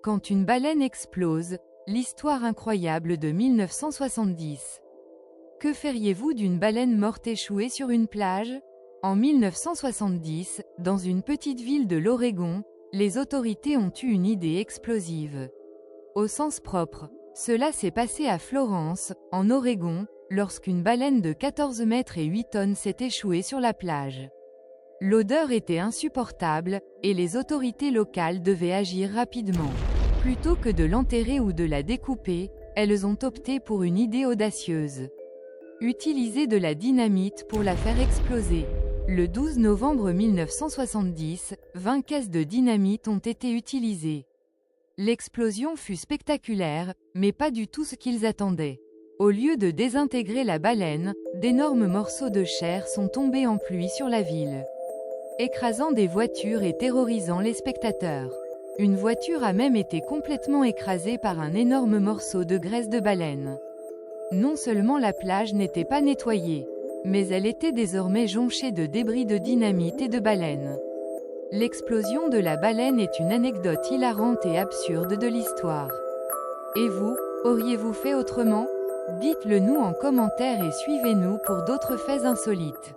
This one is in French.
Quand une baleine explose, l'histoire incroyable de 1970. Que feriez-vous d'une baleine morte échouée sur une plage? En 1970, dans une petite ville de l'Oregon, les autorités ont eu une idée explosive. Au sens propre, cela s'est passé à Florence, en Oregon, lorsqu'une baleine de 14 mètres et 8 tonnes s'est échouée sur la plage. L'odeur était insupportable, et les autorités locales devaient agir rapidement. Plutôt que de l'enterrer ou de la découper, elles ont opté pour une idée audacieuse. Utiliser de la dynamite pour la faire exploser. Le 12 novembre 1970, 20 caisses de dynamite ont été utilisées. L'explosion fut spectaculaire, mais pas du tout ce qu'ils attendaient. Au lieu de désintégrer la baleine, d'énormes morceaux de chair sont tombés en pluie sur la ville, écrasant des voitures et terrorisant les spectateurs. Une voiture a même été complètement écrasée par un énorme morceau de graisse de baleine. Non seulement la plage n'était pas nettoyée, mais elle était désormais jonchée de débris de dynamite et de baleine. L'explosion de la baleine est une anecdote hilarante et absurde de l'histoire. Et vous, auriez-vous fait autrement? Dites-le nous en commentaire et suivez-nous pour d'autres faits insolites.